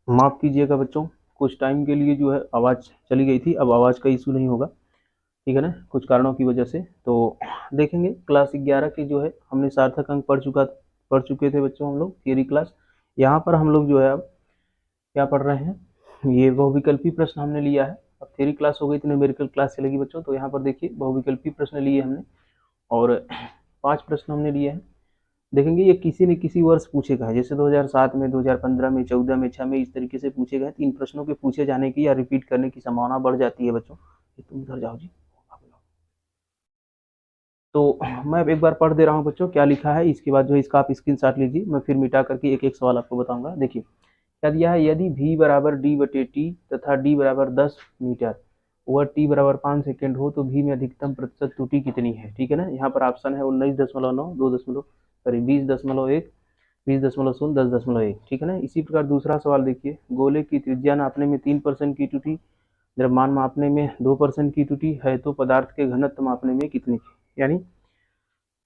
माफ़ कीजिएगा बच्चों, कुछ टाइम के लिए जो है आवाज़ चली गई थी, अब आवाज़ का इशू नहीं होगा, ठीक है ना, कुछ कारणों की वजह से। तो देखेंगे क्लास 11 के जो है हमने सार्थक अंक पढ़ चुके थे बच्चों हम लोग थियरी क्लास। यहाँ पर हम लोग जो है अब क्या पढ़ रहे हैं, ये बहुविकल्पी प्रश्न हमने लिया है। अब थियरी क्लास हो गई तो न्यूमेरिकल क्लास चलेगी बच्चों। तो यहाँ पर देखिए बहुविकल्पी प्रश्न लिए हमने और 5 प्रश्न हमने लिए हैं। देखेंगे ये किसी न किसी वर्ष पूछे गए, जैसे 2007 में, 2015 में, 14 में, 6 में, इस तरीके से पूछे गए। 3 प्रश्नों के पूछे जाने की या रिपीट करने की संभावना बढ़ जाती है बच्चों। तुम उधर जाओ जी। तो मैं अब एक बार पढ़ दे रहा हूँ बच्चों क्या लिखा है, इसके बाद जो है इसका आप स्क्रीनशॉट लीजिए, मैं फिर मिटा करके एक एक सवाल आपको बताऊंगा। देखिए क्या दिया है, यदि v बराबर d बटे टी तथा d बराबर 10 मीटर व t बराबर 5 सेकेंड हो तो v में अधिकतम प्रतिशत त्रुटि कितनी है। ठीक है ना, यहाँ पर ऑप्शन है 19.9, 2.1, 20.0, 10.0, ठीक है ना। इसी प्रकार दूसरा सवाल देखिए, गोले की त्रिज्या नापने में 3% की त्रुटि, द्रव्यमान मापने में 2% की त्रुटि है तो पदार्थ के घनत्व मापने में कितनी की। यानी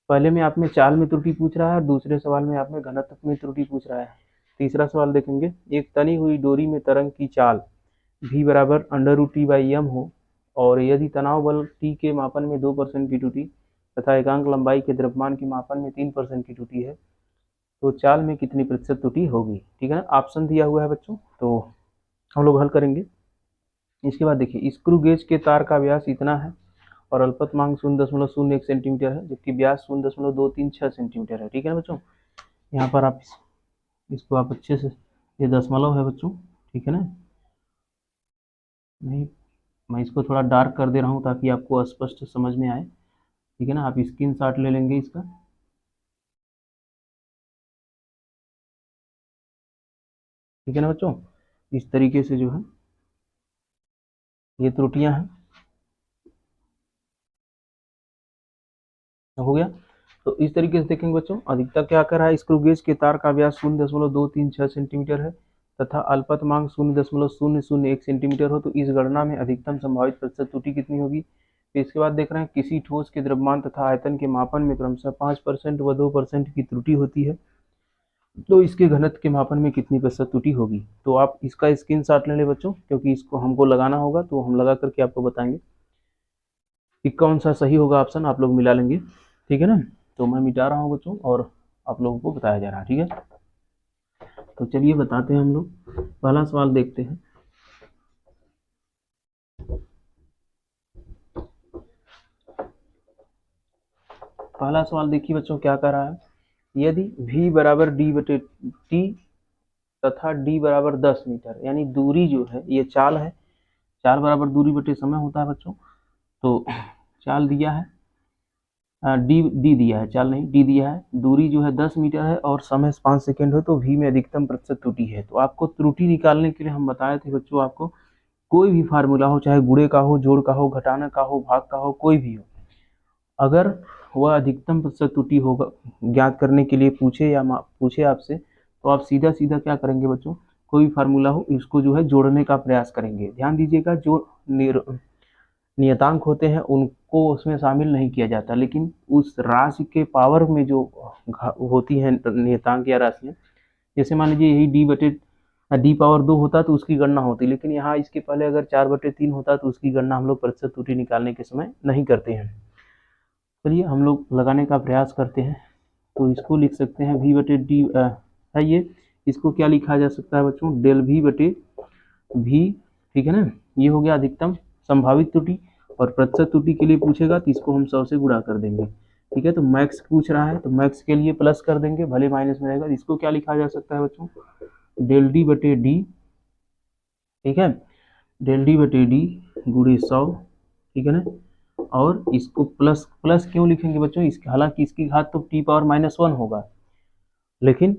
पहले में आप में चाल में त्रुटि पूछ रहा है और दूसरे सवाल में आप में घनत्व में त्रुटि पूछ रहा है। तीसरा सवाल देखेंगे, एक तनी हुई डोरी में तरंग की चाल v बराबर √t/m हो और यदि तनाव बल t के मापन में 2% की त्रुटि तथा एकांक लंबाई के द्रव्यमान के मापन में 3% की त्रुटि है तो चाल में कितनी प्रतिशत त्रुटि होगी। ठीक है ना, ऑप्शन दिया हुआ है बच्चों, तो हम लोग हल करेंगे। इसके बाद देखिए स्क्रू गेज के तार का व्यास इतना है और अल्पतमांक 0.01 सेंटीमीटर है, जबकि व्यास 0.236 सेंटीमीटर है। ठीक है ना बच्चों, यहाँ पर आप इसको आप अच्छे से, ये दशमलव है बच्चों, ठीक है ना, नहीं मैं इसको थोड़ा डार्क कर दे रहा हूँ ताकि आपको स्पष्ट समझ में आए। ठीक है ना, आप स्क्रीनशॉट ले लेंगे इसका। ठीक है ना बच्चों, इस तरीके से जो है ये त्रुटियां हैं। हो गया, तो इस तरीके से देखेंगे बच्चों, अधिकता क्या कर रहा है, स्क्रू गेज के तार का व्यास 0.236 सेंटीमीटर है तथा अल्पतमांक 0.001 सेंटीमीटर हो तो इस गणना में अधिकतम संभावित प्रतिशत त्रुटि कितनी होगी। तो इसके बाद देख रहे हैं, किसी ठोस के द्रव्यमान तथा आयतन के मापन में क्रमशः 5% व 2% की त्रुटि होती है तो इसके घनत्व के मापन में कितनी प्रतिशत त्रुटि होगी। तो आप इसका स्क्रीनशॉट ले लें बच्चों, क्योंकि इसको हमको लगाना होगा तो हम लगा करके आपको बताएंगे कि कौन सा सही होगा, ऑप्शन आप लोग मिला लेंगे। ठीक है ना, तो मैं मिटा रहा हूँ बच्चों और आप लोगों को बताया जा रहा है। ठीक है, तो चलिए बताते हैं हम लोग, पहला सवाल देखते हैं। पहला सवाल देखिए बच्चों क्या कह रहा है, यदि v बराबर d बटे टी तथा d बराबर 10 मीटर, यानी दूरी जो है ये चाल है, चाल बराबर दूरी बटे समय होता है बच्चों। तो चाल दिया है, डी दिया है, चाल नहीं डी दिया है, दूरी जो है 10 मीटर है और समय 5 सेकेंड हो तो v में अधिकतम प्रतिशत त्रुटि है। तो आपको त्रुटि निकालने के लिए हम बताए थे बच्चों, आपको कोई भी फार्मूला हो, चाहे गुणे का हो, जोड़ का हो, घटाना का हो, भाग का हो, कोई भी हो, अगर वह अधिकतम प्रतिशत त्रुटि होगा ज्ञात करने के लिए पूछे या पूछे आपसे, तो आप सीधा सीधा क्या करेंगे बच्चों, कोई भी फार्मूला हो इसको जो है जोड़ने का प्रयास करेंगे। ध्यान दीजिएगा, जो नियतांक होते हैं उनको उसमें शामिल नहीं किया जाता, लेकिन उस राशि के पावर में जो होती है नियतांक या राशियाँ, जैसे मान लीजिए यही डी पावर 2 होता तो उसकी गणना होती, लेकिन यहाँ इसके पहले अगर 4/3 होता तो उसकी गणना हम लोग प्रतिशत त्रुटि निकालने के समय नहीं करते हैं। चलिए हम लोग लगाने का प्रयास करते हैं। तो इसको लिख सकते हैं v/d है ये, इसको क्या लिखा जा सकता है बच्चों, डेल v/v। ठीक है ना, ये हो गया अधिकतम संभावित त्रुटि और प्रतिशत त्रुटि के लिए पूछेगा तो इसको हम 100 से गुणा कर देंगे। ठीक है, तो मैक्स पूछ रहा है तो मैक्स के लिए प्लस कर देंगे, भले माइनस में रहेगा। इसको क्या लिखा जा सकता है बच्चों, डेल d/d। ठीक है, डेल d/d गुणे 100। ठीक है ना, और इसको प्लस प्लस क्यों लिखेंगे बच्चों, इसकी हालांकि इसकी घात तो टी पावर -1 होगा, लेकिन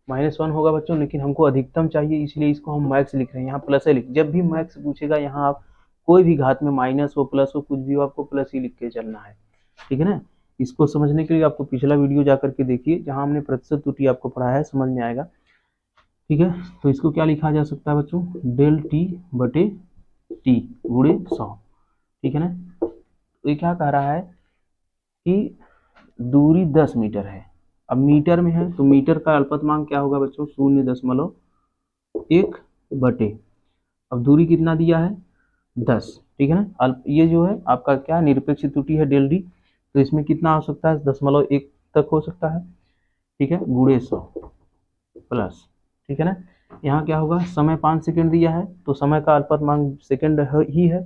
-1 होगा बच्चों, लेकिन हमको अधिकतम चाहिए इसलिए इसको हम मैक्स लिख रहे हैं, यहाँ प्लस है लिख, जब भी मैक्स पूछेगा यहाँ आप कोई भी घात में माइनस हो प्लस हो कुछ भी हो आपको प्लस ही लिख के चलना है। ठीक है ना, इसको समझने के लिए आपको पिछला वीडियो जा करके देखिए जहाँ हमने प्रतिशत त्रुटि आपको पढ़ाया है, समझ में आएगा। ठीक है, तो इसको क्या लिखा जा सकता है बच्चों, डेल t/t गुणे 100। ठीक है ना, तो ये क्या कह रहा है कि दूरी 10 मीटर है, अब मीटर में है तो मीटर का अल्पतमांक क्या होगा बच्चों, 0.1 बटे, अब दूरी कितना दिया है 10, ठीक है ना। ये जो है आपका क्या निरपेक्ष त्रुटि है डेल डी, तो इसमें कितना हो सकता है 0.1 तक हो सकता है, ठीक है, गुणे 100 प्लस, ठीक है ना। यहाँ क्या होगा, समय 5 सेकंड दिया है तो समय का अल्पतमांक सेकंड ही है,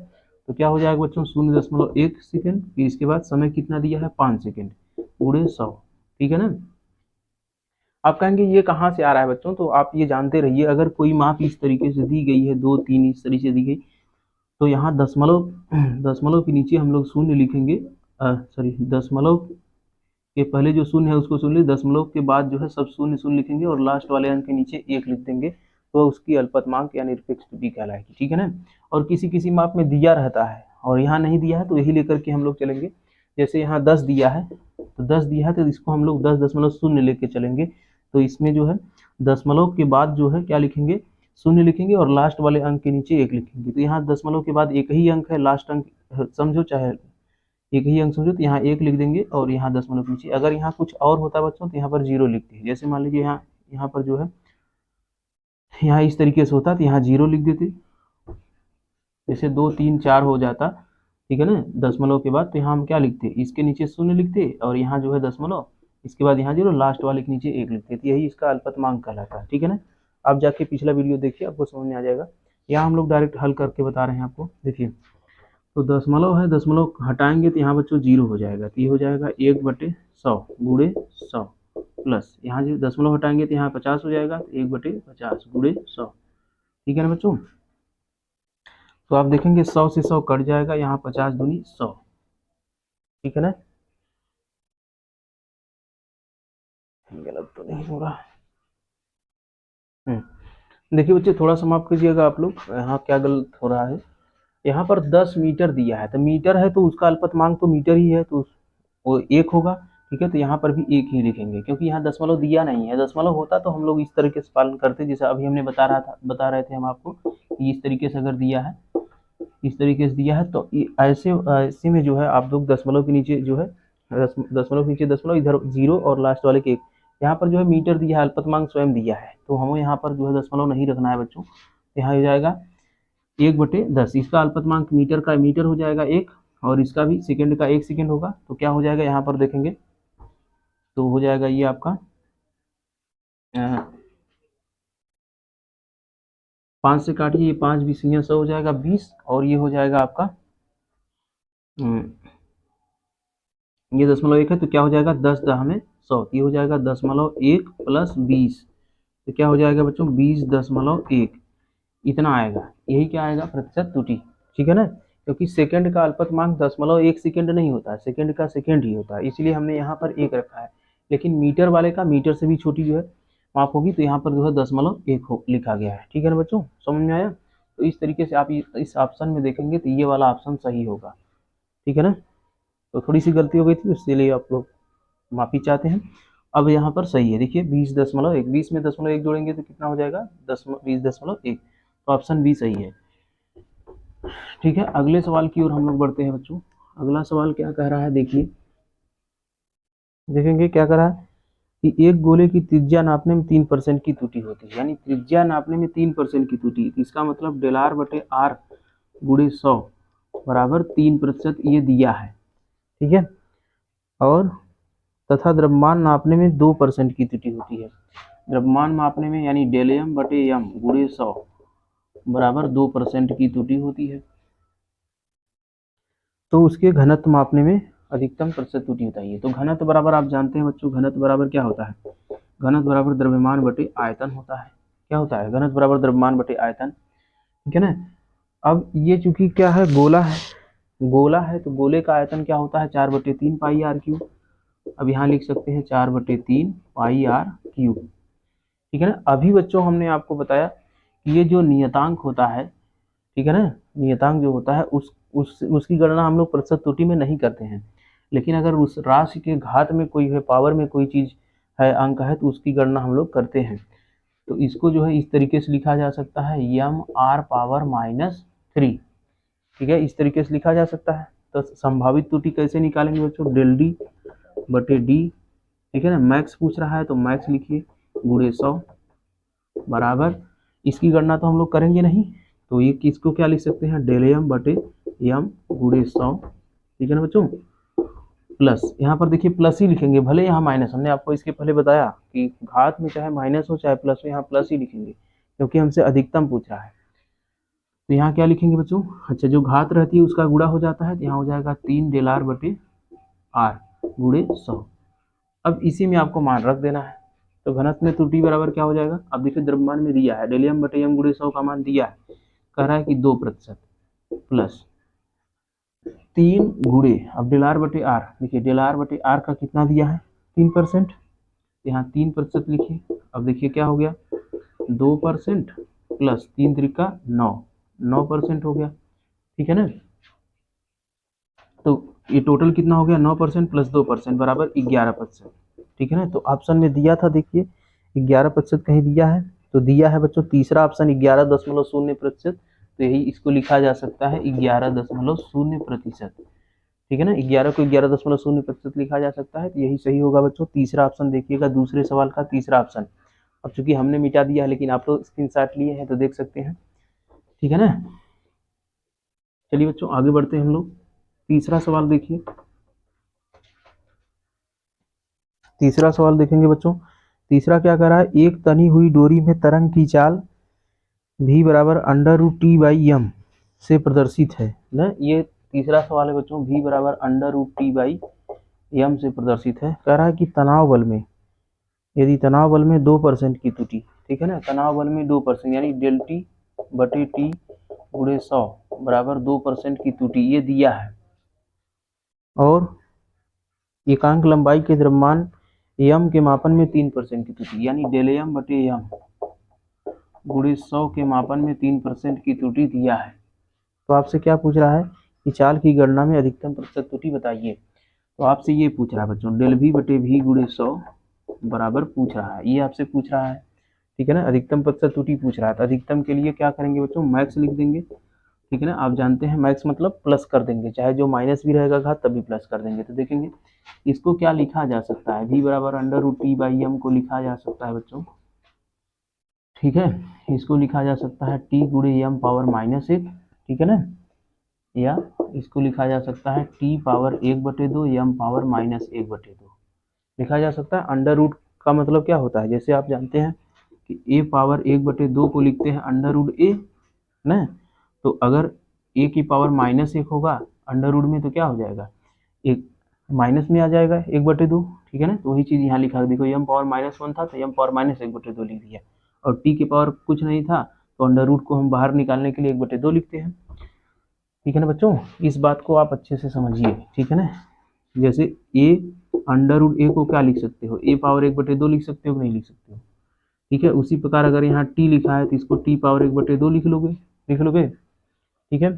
तो क्या हो जाएगा बच्चों 0.1 सेकंड, फिर इसके बाद समय कितना दिया है 5 सेकंड गुणे 100, ठीक है ना। आप कहेंगे ये कहाँ से आ रहा है बच्चों, तो आप ये जानते रहिए अगर कोई माप इस तरीके से दी गई है, 2 3 इस तरीके से दी गई, तो यहाँ दशमलव दशमलव के नीचे हम लोग शून्य लिखेंगे, सॉरी दशमलव के पहले जो शून्य है उसको सुन लीजिए, दशमलव के बाद जो है सब शून्य शून्य लिखेंगे और लास्ट वाले अंक के नीचे 1 लिख देंगे, तो उसकी अल्पतमांक या निरपेक्ष त्रुटि कहलाएगी, ठीक है ना। और किसी किसी माप में दिया रहता है और यहाँ नहीं दिया है तो यही लेकर के हम लोग चलेंगे, जैसे यहाँ 10 दिया है, तो 10 दिया है तो इसको हम लोग 10.0 लेके चलेंगे, तो इसमें जो है दशमलव के बाद जो है क्या लिखेंगे, शून्य लिखेंगे और लास्ट वाले अंक के नीचे 1 लिखेंगे, तो यहाँ दशमलव के बाद एक ही अंक है, लास्ट अंक समझो चाहे एक ही अंक समझो, तो यहाँ 1 लिख देंगे और यहाँ दशमलव के नीचे, अगर यहाँ कुछ और होता बच्चों तो यहाँ पर 0 लिखते हैं, जैसे मान लीजिए यहाँ यहाँ पर जो है यहाँ इस तरीके से होता तो यहाँ 0 लिख देते, जैसे 2 3 4 हो जाता, ठीक है ना, दशमलव के बाद, तो यहाँ हम क्या लिखते, इसके नीचे शून्य लिखते और यहाँ जो है दशमलव, इसके बाद यहाँ 0, लास्ट वाले के नीचे 1 लिखते, तो यही इसका अल्पतमांक कहलाता है, ठीक है ना। आप जाके पिछला वीडियो देखिए, आपको समझ में आ जाएगा। यहाँ हम लोग डायरेक्ट हल करके बता रहे हैं आपको, देखिए, तो दशमलव है, दशमलव हटाएंगे तो यहाँ बच्चों 0 हो जाएगा, तो ये हो जाएगा 1/100 गुणे 100 प्लस, यहाँ जो दशमलव हटाएंगे तो यहाँ 50 हो जाएगा, तो 1/50 गुणे 100, ठीक है ना बच्चों। तो आप देखेंगे 100 से 100 कट जाएगा, यहाँ 50 दूनी 100, ठीक है ना। गलत तो नहीं हो रहा। देखिए बच्चे थोड़ा सा माफ कीजिएगा आप लोग, यहाँ क्या गलत हो रहा है, यहाँ पर 10 मीटर दिया है, तो मीटर है तो उसका अल्पतमांक तो मीटर ही है, तो वो 1 होगा, ठीक है, तो यहाँ पर भी 1 ही लिखेंगे, क्योंकि यहाँ दशमलव दिया नहीं है, दशमलव होता तो हम लोग इस तरीके से पालन करते, जैसे अभी हमने बता रहे थे हम आपको कि इस तरीके से अगर दिया है, इस तरीके से दिया है, तो ऐसे ऐसे में जो है आप लोग दशमलव के नीचे जो है दशमलव के नीचे दशमलव, इधर 0 और लास्ट वाले के 1, यहाँ पर जो है मीटर दिया है, अल्पतमांक स्वयं दिया है, तो हमें यहाँ पर जो है दशमलव नहीं रखना है बच्चों, यहाँ हो जाएगा 1/10, इसका अल्पतमांक मीटर का मीटर हो जाएगा 1, और इसका भी सेकंड का 1 सेकंड होगा, तो क्या हो जाएगा यहाँ पर देखेंगे, तो हो जाएगा ये आपका 5 से काटिए, ये 5 20 100 हो जाएगा 20, और ये हो जाएगा आपका ये 0.1 है, तो क्या हो जाएगा 10 में 100, ये हो जाएगा 0.1 प्लस 20, तो क्या हो जाएगा बच्चों 20.1, इतना आएगा, यही क्या आएगा प्रतिशत त्रुटि, ठीक है ना, क्योंकि सेकंड का अल्पतमांक 0.1 सेकंड नहीं होता है, सेकंड का सेकंड ही होता है, इसलिए हमने यहाँ पर 1 रखा है, लेकिन मीटर वाले का मीटर से भी छोटी जो है माप होगी, तो यहाँ पर जो है 0.1 लिखा गया है, ठीक है ना बच्चों, समझ में आया। तो इस तरीके से आप इस ऑप्शन में देखेंगे तो ये वाला ऑप्शन सही होगा, ठीक है ना। तो थोड़ी सी गलती हो गई थी, उसके लिए आप लोग माफी चाहते हैं। अब यहाँ पर सही है, देखिए 20.1, 20 में 0.1 जोड़ेंगे तो कितना हो जाएगा 20.1, तो ऑप्शन बी सही है, ठीक है। अगले सवाल की ओर हम लोग बढ़ते हैं बच्चों। अगला सवाल क्या कह रहा है, देखिए, देखेंगे क्या कह रहा है कि एक गोले की त्रिज्या नापने में 3% की त्रुटि होती है, यानी त्रिज्या नापने में 3% की त्रुटि, इसका मतलब डेल आर बटे आर गुणे 100 बराबर 3% ये दिया है, ठीक है, और तथा द्रव्यमान नापने में 2% की त्रुटि होती है, द्रव्यमान मापने में यानी डेल एम बटे एम गुणे 100 बराबर 2% की त्रुटि होती है, तो उसके घनत्व मापने में अधिकतम प्रतिशत त्रुटि बताइए। तो घनत्व बराबर आप जानते हैं बच्चों, घनत्व बराबर क्या होता है, घनत्व बराबर द्रव्यमान बटे आयतन होता है, क्या होता है घनत्व बराबर द्रव्यमान बटे आयतन, ठीक है ना। अब ये चूंकि क्या है गोला है, गोला है तो गोले का आयतन क्या होता है 4/3 पाई आर क्यूब, अब यहाँ लिख सकते हैं 4/3 पाई आर क्यूब, ठीक है ना। अभी बच्चों हमने आपको बताया कि ये जो नियतांक होता है, ठीक है ना, नियतांक जो होता है उसकी गणना हम लोग प्रतिशत त्रुटि में नहीं करते हैं, लेकिन अगर उस राशि के घात में कोई है, पावर में कोई चीज है, अंक है, तो उसकी गणना हम लोग करते हैं, तो इसको जो है इस तरीके से लिखा जा सकता है एम आर पावर -3, ठीक है, इस तरीके से लिखा जा सकता है। तो संभावित त्रुटि कैसे निकालेंगे बच्चों, डेल डी बटे डी, ठीक है ना, मैक्स पूछ रहा है तो मैक्स लिखिए गुणे 100 बराबर इसकी गणना तो हम लोग करेंगे नहीं, तो ये किसको क्या लिख सकते हैं, डेल एम बटे एम गुणे 100, ठीक है ना बच्चों। प्लस यहाँ पर देखिए प्लस ही लिखेंगे, भले यहाँ माइनस, हमने आपको इसके पहले बताया कि घात में चाहे माइनस हो चाहे प्लस हो, यहाँ प्लस ही लिखेंगे क्योंकि हमसे अधिकतम पूछ रहा है। तो यहाँ क्या लिखेंगे बच्चों, अच्छा जो घात रहती है उसका गुणा हो जाता है, तो यहाँ हो जाएगा 3 डेल आर बटे आर गुणे 100। अब इसी में आपको मान रख देना है, तो घनत्व में त्रुटि बराबर क्या हो जाएगा, अब देखिए द्रव्यमान में दिया है डेल एम बटे एम गुणे 100 का मान दिया है, कह रहा है कि 2% प्लस 3 गुणे, अब डेल आर बटे आर, देखिए डेल आर बटे आर का कितना दिया है 3%, यहाँ 3% लिखिए। अब देखिए क्या हो गया 2% प्लस 3 त्रिका 9% हो गया, ठीक है ना। तो ये टोटल कितना हो गया 9% प्लस 2% बराबर 11%, ठीक है ना। तो ऑप्शन में दिया था देखिए 11% कहीं दिया है, तो दिया है बच्चों तीसरा ऑप्शन 11.0%, तो यही इसको लिखा जा सकता है 11.0%, ठीक है ना। 11 को 11.0% लिखा जा सकता है, तो यही सही होगा बच्चों। तीसरा ऑप्शन देखिएगा दूसरे सवाल का तीसरा ऑप्शन। अब चूंकि हमने मिटा दिया है लेकिन आप लोग स्क्रीनशॉट लिए हैं तो देख सकते हैं, ठीक है ना। चलिए बच्चों आगे बढ़ते हैं हम लोग, तीसरा सवाल देखिए। तीसरा सवाल देखेंगे बच्चों, तीसरा क्या कर रहा है, एक तनी हुई डोरी में तरंग की चाल v बराबर under root T by M से प्रदर्शित है ना। ये तीसरा सवाल है बच्चों, v बराबर under root T by M से प्रदर्शित है। कह रहा है कि तनाव बल में, यदि तनाव बल में 2% की त्रुटि, ठीक है ना, तनाव बल में 2% यानी डेल टी बटे टी गुणे 100 बराबर 2% की त्रुटि ये दिया है, और एकांक लंबाई के द्रव्यमान एम के मापन में 3% की त्रुटि यानी डेल एम बटे एम गुणे 100 के मापन में 3% की त्रुटि दिया है। तो आपसे क्या पूछ रहा है कि चाल की गणना में अधिकतम प्रतिशत त्रुटि बताइए। तो आपसे ये पूछ रहा है बच्चों डेल वी बटे वी गुणे 100 बराबर पूछ रहा है, ये आपसे पूछ रहा है, ठीक है ना। अधिकतम प्रतिशत त्रुटि पूछ रहा है, तो अधिकतम के लिए क्या करेंगे बच्चों, मैक्स लिख देंगे, ठीक है ना। आप जानते हैं मैक्स मतलब प्लस कर देंगे, चाहे जो माइनस भी रहेगा घात तभी प्लस कर देंगे। तो देखेंगे इसको क्या लिखा जा सकता है, v बराबर under root T by M को लिखा जा सकता है बच्चों, ठीक है। इसको लिखा जा सकता है टी गुणे एम पावर -1, ठीक है ना, या इसको लिखा जा सकता है टी पावर 1/2 एम पावर -1/2 लिखा जा सकता है। अंडर रूट का मतलब क्या होता है, जैसे आप जानते हैं कि a पावर 1/2 को लिखते हैं अंडर रूट ए ना, तो अगर a की पावर -1 होगा अंडर रूट में तो क्या हो जाएगा, एक माइनस में आ जाएगा 1/2, ठीक है ना। तो वही चीज़ यहाँ लिखा, देखो m पावर -1 था तो m पावर -1/2 लिख दिया, और t की पावर कुछ नहीं था तो अंडर रूट को हम बाहर निकालने के लिए 1/2 लिखते हैं, ठीक है ना बच्चों। इस बात को आप अच्छे से समझिए, ठीक है ना। जैसे a अंडर रूट ए को क्या लिख सकते हो, a पावर 1/2 लिख सकते हो कि नहीं लिख सकते हो, ठीक है। उसी प्रकार अगर यहाँ t लिखा है तो इसको t पावर 1/2 लिख लोगे, ठीक है।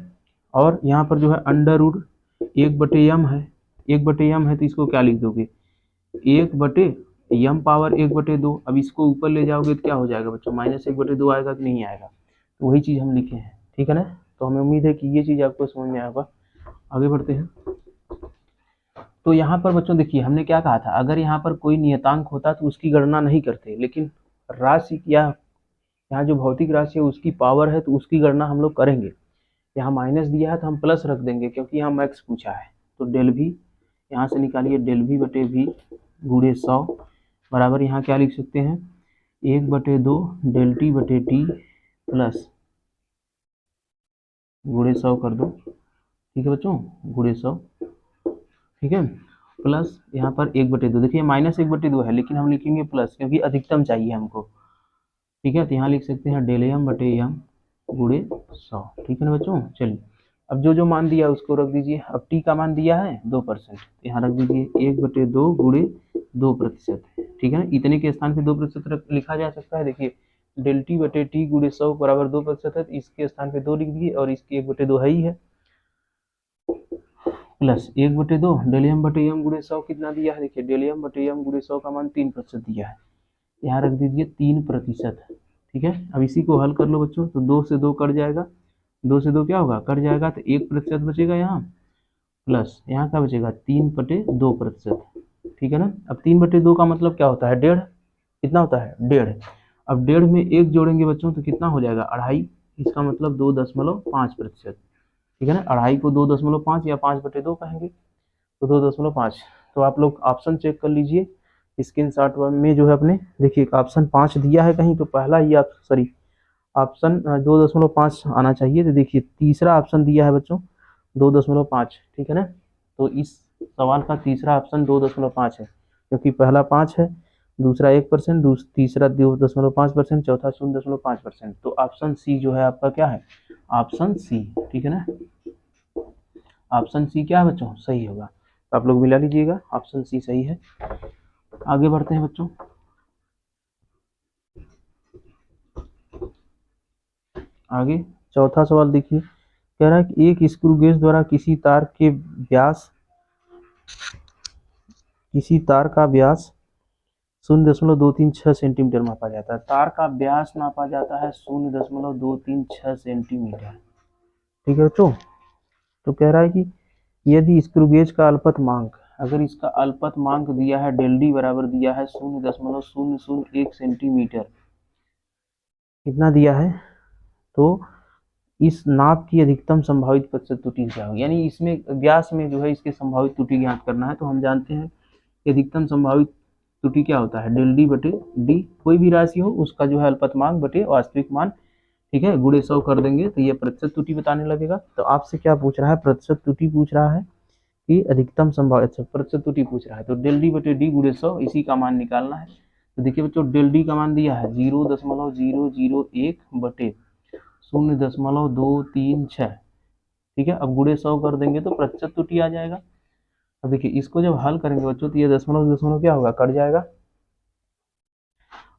और यहाँ पर जो है अंडर रूट 1/m है, 1/m है तो इसको क्या लिख दोगे 1/m पावर 1/2। अब इसको ऊपर ले जाओगे तो क्या हो जाएगा बच्चों, -1/2 आएगा कि नहीं आएगा, तो वही चीज़ हम लिखे हैं, ठीक है ना। तो हमें उम्मीद है कि ये चीज़ आपको समझ में आएगा। आगे बढ़ते हैं, तो यहाँ पर बच्चों देखिए हमने क्या कहा था, अगर यहाँ पर कोई नियतांक होता तो उसकी गणना नहीं करते, लेकिन राशि या यहाँ जो भौतिक राशि है उसकी पावर है तो उसकी गणना हम लोग करेंगे। यहाँ माइनस दिया है तो हम प्लस रख देंगे क्योंकि यहाँ मैक्स पूछा है। तो डेल भी यहाँ से निकालिए, डेल भी बटे भी गुणे 100 बराबर यहाँ क्या लिख सकते हैं 1/2 डेल टी बटे टी प्लस गुणे 100 कर दो, ठीक है बच्चों, गुणे 100, ठीक है, प्लस यहाँ पर 1/2, देखिए -1/2 है लेकिन हम लिखेंगे प्लस क्योंकि अधिकतम चाहिए हमको, ठीक है। तो यहाँ लिख सकते हैं डेल एम बटे एम गुणे 100, ठीक है ना बच्चों। चलिए अब जो जो मान दिया उसको रख दीजिए। अब टी का मान दिया है 2%, यहाँ रख दीजिए 1/2 गुणे 2%, ठीक है ना। इतने के स्थान पे 2% लिखा जा सकता है, देखिए डेल टी बटे टी गुणे 100 बराबर 2% है, इसके स्थान पे 2 लिख दिए और इसके 1/2 है ही है, प्लस 1/2 डेल एम बटे एम गुणे 100 कितना दिया है, देखिए डेल एम बटे एम गुणे 100 का मान 3% दिया है, यहाँ रख दीजिए 3%, ठीक है। अब इसी को हल कर लो बच्चों, तो 2 से 2 कट जाएगा, 2 से 2 क्या होगा कट जाएगा, तो 1% बचेगा यहाँ, प्लस यहाँ क्या बचेगा 3/2%, ठीक है ना। अब 3/2 का मतलब क्या होता है 1.5, कितना होता है 1.5, अब 1.5 में 1 जोड़ेंगे बच्चों तो कितना हो जाएगा 2.5, इसका मतलब 2.5%। ठीक है ना, 2.5 को 2.5 या 5/2 कहेंगे तो 2.5। तो आप लोग ऑप्शन चेक कर लीजिए स्क्रीनशॉट में जो है अपने, देखिए ऑप्शन 5 दिया है कहीं तो पहला ही आप सॉरी ऑप्शन 2.5 आना चाहिए। तो देखिए तीसरा ऑप्शन दिया है बच्चों 2.5, ठीक है ना। तो इस सवाल का तीसरा ऑप्शन 2.5 है, क्योंकि पहला 5 है, दूसरा 1%, तीसरा 2.5%, चौथा 0.5%। तो ऑप्शन सी जो है आपका क्या है, ऑप्शन सी, ठीक है ना। ऑप्शन सी क्या है बच्चों, सही होगा। तो आप लोग मिला लीजिएगा, ऑप्शन सी सही है। आगे बढ़ते हैं बच्चों। आगे चौथा सवाल देखिए, कह रहा है कि एक स्क्रू गेज द्वारा किसी तार का व्यास 0.236 सेंटीमीटर मापा जाता है। तार का व्यास नापा जाता है 0.236 सेंटीमीटर, ठीक है बच्चों। तो कह रहा है कि यदि स्क्रू गेज का अल्पतमांक, अगर इसका अल्पतमांक दिया है डेल डी बराबर दिया है 0.001 सेंटीमीटर, कितना दिया है, तो इस नाप की अधिकतम संभावित प्रतिशत त्रुटि क्या होगी। यानी इसमें व्यास में जो है इसके संभावित त्रुटि ज्ञात करना है। तो हम जानते हैं कि अधिकतम संभावित त्रुटि क्या होता है, डेल डी बटे डी, कोई भी राशि हो उसका जो है अल्पतमांक बटे वास्तविक मान, ठीक है, गुणे 100 कर देंगे तो ये प्रतिशत त्रुटि बताने लगेगा। तो आपसे क्या पूछ रहा है, प्रतिशत त्रुटि पूछ रहा है कि अधिकतम संभावित, अच्छा प्रतिशत त्रुटि पूछ रहा है। तो डेल डी बटे डी गुणे 100 इसी का मान निकालना है। तो देखिए बच्चों डेल डी का मान दिया है 0.001 बटे 0.236, ठीक है। अब गुणे 100 कर देंगे तो प्रतिशत त्रुटि आ जाएगा। अब देखिए इसको जब हल करेंगे बच्चों तो ये दशमलव दशमलव क्या होगा, कट जाएगा।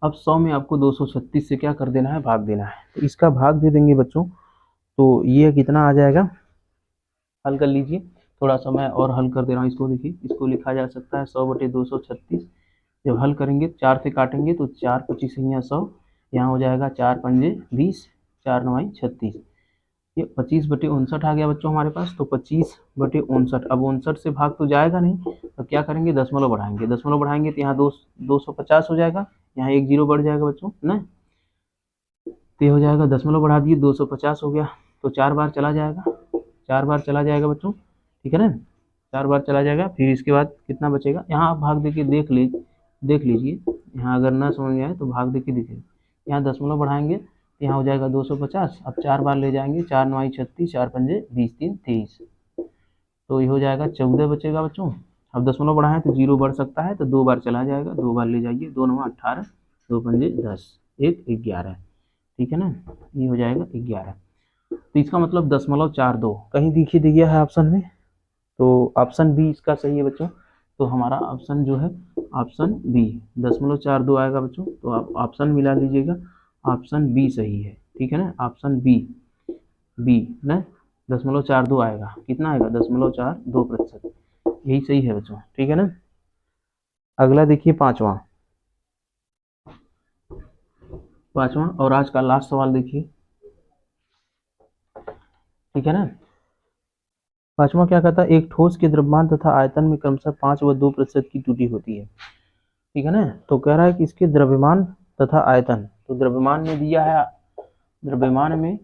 अब 100 में आपको 236 से क्या कर देना है, भाग देना है। तो इसका भाग दे देंगे बच्चों तो ये कितना आ जाएगा, हल कर लीजिए। थोड़ा सा मैं और हल कर दे रहा हूँ इसको। देखिए इसको लिखा जा सकता है 100 बटे 236। जब हल करेंगे 4 से काटेंगे तो 4 25 यहाँ 100, यहाँ हो जाएगा 4 पंजे 20, 4 9 36, ये 25 बटे 59 आ गया बच्चों हमारे पास। तो 25 बटे 59, अब 59 से भाग तो जाएगा नहीं, तो क्या करेंगे दशमलव बढ़ाएंगे, दशमलव बढ़ाएंगे तो यहाँ 250 हो जाएगा, यहाँ एक जीरो बढ़ जाएगा बच्चों ना, तो ये हो जाएगा दशमलव बढ़ा दिए 250 हो गया। तो 4 बार चला जाएगा, 4 बार चला जाएगा बच्चों, ठीक है ना, 4 बार चला जाएगा। फिर इसके बाद कितना बचेगा, यहाँ आप भाग दे के देख लीजिए। यहाँ अगर ना समझ में आए तो भाग दे के देखिए, यहाँ दशमलव बढ़ाएंगे तो यहाँ हो जाएगा 250। अब 4 बार ले जाएंगे, 4 9 36, 4 पंजे 20, 3 23, तो ये हो जाएगा 14 बचेगा बच्चों। अब दशमलव बढ़ाएं तो जीरो बढ़ सकता है, तो 2 बार चला जाएगा, 2 बार ले जाइए, 2 9 18, 2 पंजे 10, 1 11, ठीक है ना, ये हो जाएगा 11। तो इसका मतलब 0.42 कहीं दिखी दिया है ऑप्शन में, तो ऑप्शन बी इसका सही है बच्चों। तो हमारा ऑप्शन जो है ऑप्शन बी 0.42 आएगा बच्चों। तो आप ऑप्शन मिला लीजिएगा, ऑप्शन बी सही है, ठीक है ना, ऑप्शन बी ना 0.42 आएगा, कितना आएगा 0.42%, यही सही है बच्चों, ठीक है ना। अगला देखिए पांचवा और आज का लास्ट सवाल देखिए, ठीक है ना। पांचवा क्या कहता है, एक ठोस के द्रव्यमान तथा आयतन में क्रमशः 5 व 2% की त्रुटि होती है, ठीक है ना। तो कह रहा है कि इसके द्रव्यमान तथा आयतन, तो द्रव्यमान में दिया है, द्रव्यमान में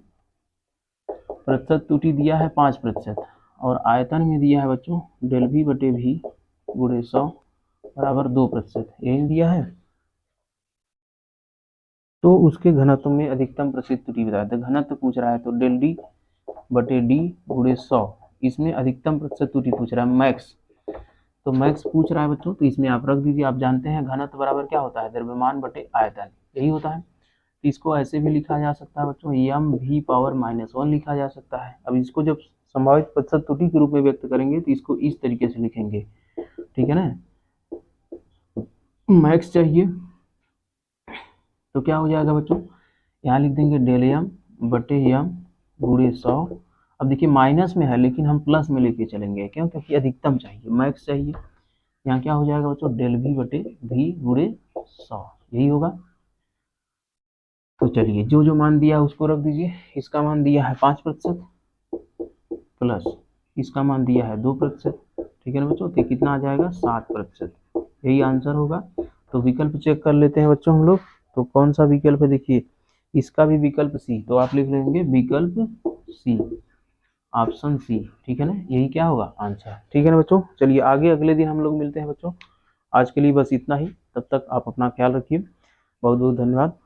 प्रतिशत त्रुटि दिया है 5%, और आयतन में दिया है बच्चों डेल वी बटे भी गुणे 100 बराबर 2%, यही दिया है। तो उसके घनत्व में अधिकतम प्रतिशत त्रुटि बताया था, घनत्व पूछ रहा है तो डेल डी बटे डी गुणे 100, इसमें अधिकतम प्रतिशत त्रुटि पूछ रहा है मैक्स, तो मैक्स पूछ रहा है बच्चों, तो इसमें आप रख दीजिए। आप जानते हैं घनत्व बराबर क्या होता है, द्रव्यमान बटे आयतन, यही होता है। इसको ऐसे भी लिखा जा सकता है बच्चों, एम वी पावर -1 लिखा जा सकता है। अब इसको जब संभावित प्रतिशत त्रुटि के रूप में व्यक्त करेंगे तो इसको इस तरीके से लिखेंगे, ठीक है ना। मैक्स चाहिए तो क्या हो जाएगा बच्चों, यहाँ लिख देंगे डेल एम बटे एम गुणे 100। अब देखिए माइनस में है लेकिन हम प्लस में लेके चलेंगे, क्यों, क्योंकि अधिकतम चाहिए, मैक्स चाहिए। यहाँ क्या हो जाएगा बच्चों, डेल वी बटे वी गुणे 100, यही होगा। तो चलिए जो जो मान दिया उसको रख दीजिए। इसका मान दिया है 5% प्लस इसका मान दिया है 2%, ठीक है ना बच्चों, तो कितना आ जाएगा 7%, यही आंसर होगा। तो विकल्प चेक कर लेते हैं बच्चों हम लोग। तो कौन सा विकल्प है, देखिए इसका भी विकल्प सी, तो आप लिख लेंगे विकल्प सी, ऑप्शन सी, ठीक है ना, यही क्या होगा आंसर। ठीक है ना बच्चों, चलिए आगे अगले दिन हम लोग मिलते हैं बच्चों। आज के लिए बस इतना ही, तब तक आप अपना ख्याल रखिए। बहुत बहुत धन्यवाद।